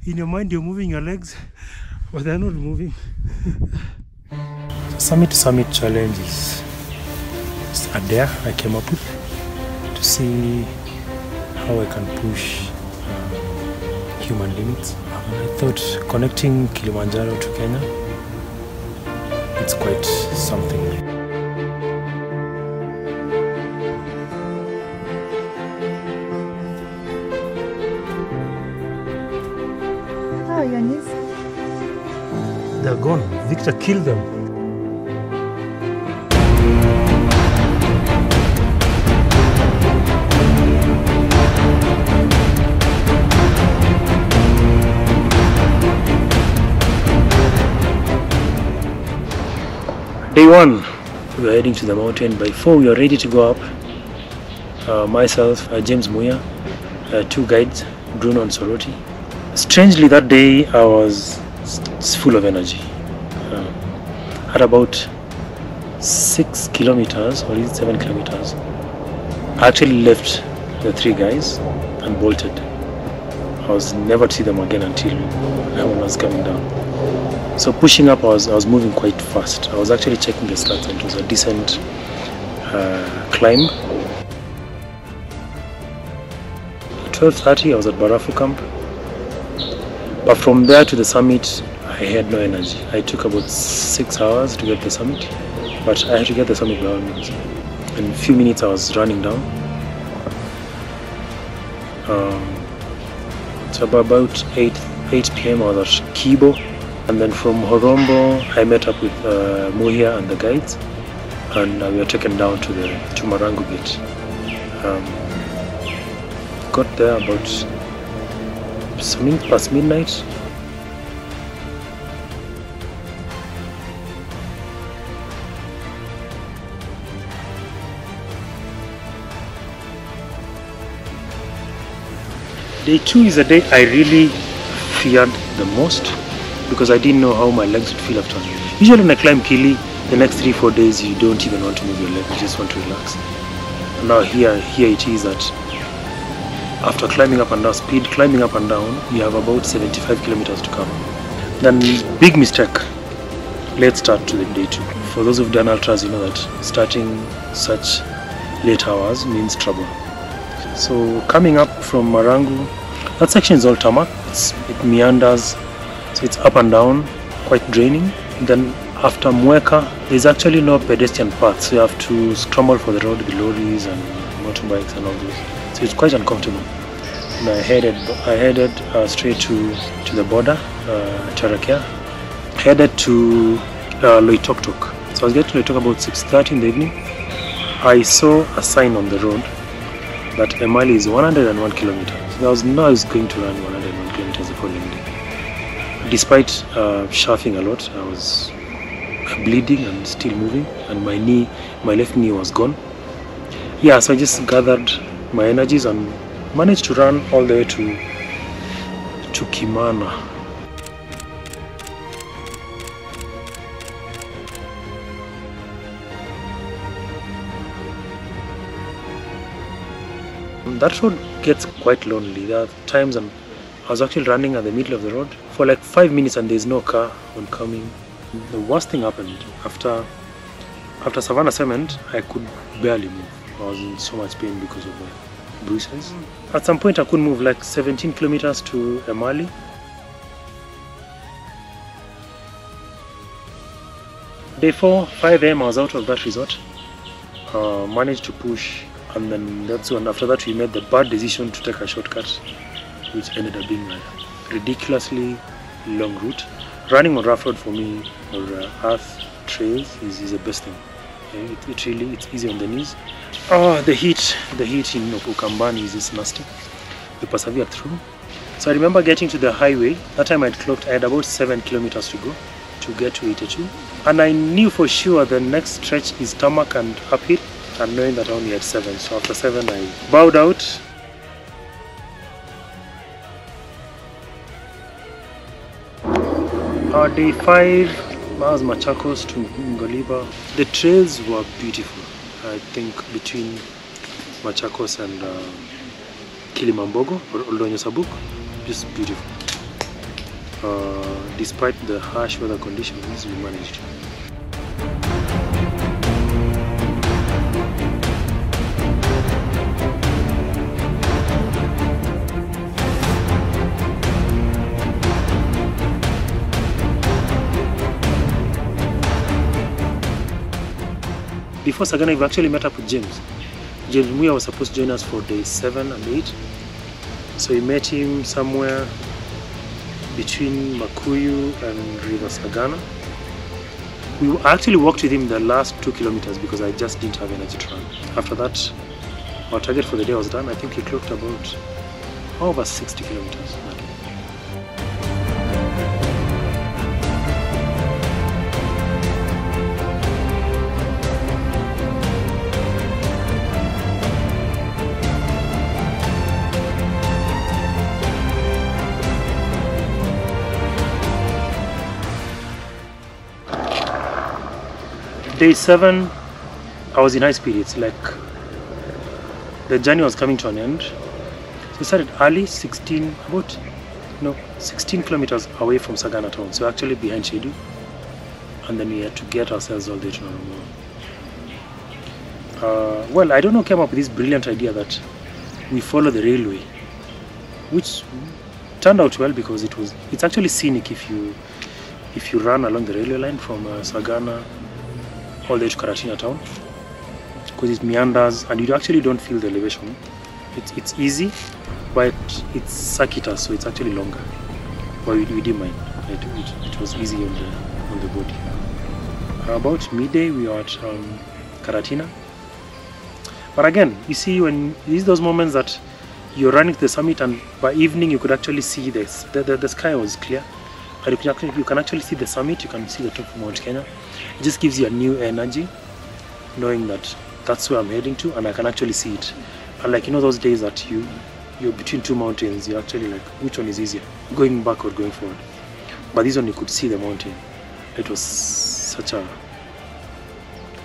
In your mind, you're moving your legs, but they're not moving. Summit to summit challenges. It's a dare I came up with to see how I can push human limits. I thought connecting Kilimanjaro to Kenya, it's quite something. Oh, your knees? They're gone. Victor killed them. Day one, we were heading to the mountain. By 4, we were ready to go up. Myself, James Muya, 2 guides, Bruno and Soroti. Strangely, that day I was full of energy. At about 6 kilometers, or is it 7 kilometers, I actually left the 3 guys and bolted. I was never to see them again until everyone was coming down. So pushing up, I was moving quite fast. I was actually checking the stats, and it was a decent climb. At 12:30, I was at Barafu camp. But from there to the summit, I had no energy. I took about 6 hours to get the summit, but I had to get the summit by all means. In a few minutes, I was running down. So about 8 p.m. I was at Kibo. And then from Horombo, I met up with Muhia and the guides, and we were taken down to Marangu Gate. Got there about something past midnight. Day 2 is a day I really feared the most, because I didn't know how my legs would feel after. Usually when I climb Kili, the next 3-4 days you don't even want to move your leg, you just want to relax. And now here it is that after climbing up and down, climbing up and down, you have about 75 kilometers to come. Then big mistake. Let's start to the day 2. For those who've done ultras, you know that starting such late hours means trouble. So coming up from Marangu, that section is all tarmac. It meanders. So it's up and down, quite draining. Then after Mweka, there's actually no pedestrian path, so you have to scramble for the road with lorries and motorbikes and all those. So it's quite uncomfortable. And I headed straight to the border, Tarakea. Headed to Loitoktok. So I was getting to Loitoktok about 6:30 in the evening. I saw a sign on the road that Emali is 101 kilometers. So I was going to run 101 kilometers the following day. Despite chafing a lot, I was bleeding and still moving, and my left knee was gone. Yeah, so I just gathered my energies and managed to run all the way to Kimana. That road gets quite lonely. There are times I was actually running at the middle of the road for like 5 minutes and there's no car oncoming. The worst thing happened after Savannah Cement. I could barely move. I was in so much pain because of my bruises. At some point I could move like 17 kilometers to Emali. Day 4, 5 a.m. I was out of that resort. Managed to push, and then that's when after that we made the bad decision to take a shortcut, which ended up being a ridiculously long route. Running on rough road for me, or earth trails, is the best thing. It's easy on the knees. The heat in Ukambani is just nasty. We persevered through. So I remember getting to the highway. That time I had about 7 kilometers to go to get to 82, and I knew for sure the next stretch is tarmac and uphill, and knowing that I only had 7. So after 7 I bowed out. Day 5, was Machakos to Ngoliba. The trails were beautiful. I think between Machakos and Kilimambogo or Oldonyo Sabuk, just beautiful. Despite the harsh weather conditions, we managed. Before Sagana, we've actually met up with James. James Muya was supposed to join us for days 7 and 8. So we met him somewhere between Makuyu and River Sagana. We actually walked with him the last 2 kilometers because I just didn't have energy to run. After that, our target for the day was done. I think we clocked about over 60 kilometers that day. Day 7, I was in high spirits, like the journey was coming to an end. So we started early, 16 kilometers away from Sagana town, so actually behind schedule. And then we had to get ourselves all the way to Naramoa. Well, I don't know, came up with this brilliant idea that we follow the railway, which turned out well because it's actually scenic if you run along the railway line from Sagana all the way to Karatina town, because it meanders and you actually don't feel the elevation. It's easy, but it's circuitous, so it's actually longer. But we didn't mind. It was easy on the body. About midday, we were at Karatina. But again, you see, when these those moments that you're running to the summit, and by evening you could actually see this. The sky was clear, and you can actually see the summit. You can see the top of Mount Kenya. It just gives you a new energy, knowing that that's where I'm heading to, and I can actually see it. And like, you know, those days that you're between two mountains, you're actually like, which one is easier, going back or going forward? But this one, you could see the mountain. It was such a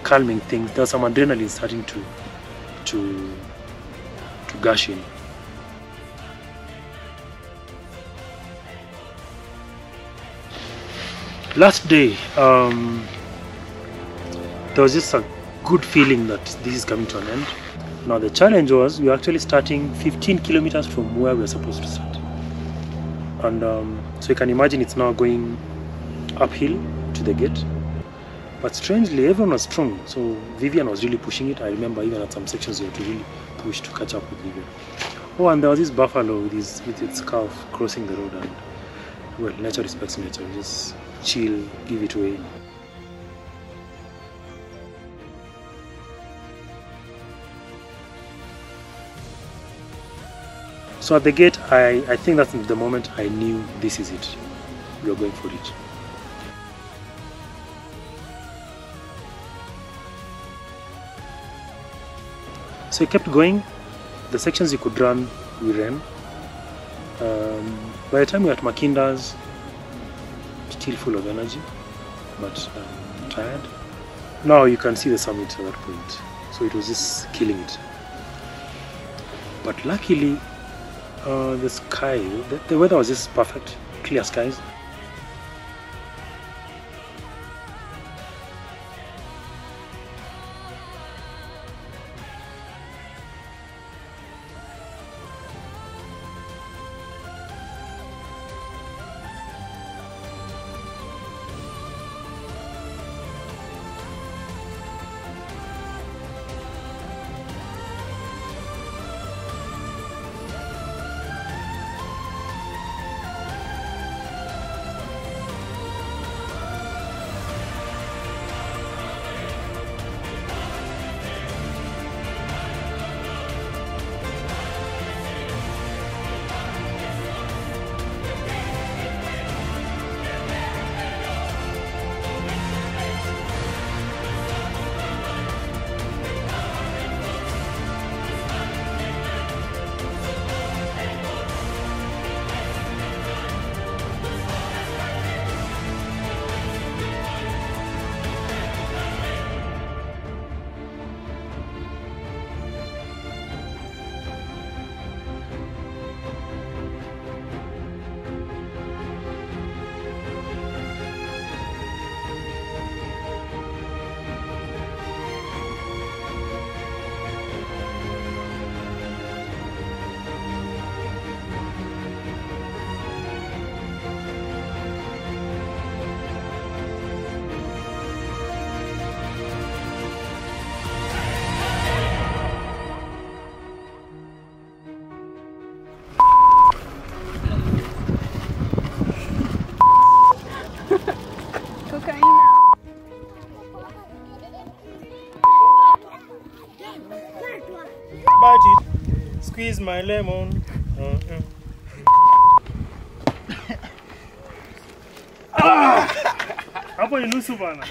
calming thing. There's some adrenaline starting to gush in. Last day, there was just a good feeling that this is coming to an end. Now the challenge was we were actually starting 15 kilometers from where we were supposed to start. And so you can imagine it's now going uphill to the gate. But strangely, everyone was strong. So Vivian was really pushing it. I remember even at some sections you had to really push to catch up with Vivian. Oh, and there was this buffalo with its calf crossing the road. And well, nature respects nature. Just chill, give it away. So at the gate, I think that's the moment I knew this is it. We are going for it. So we kept going. The sections you could run, we ran. By the time we were at Makinda's, still full of energy, but tired. Now you can see the summit at that point. So it was just killing it. But luckily, the sky, the weather was just perfect, clear skies. Squeeze my lemon. Hapo ni nusu bana.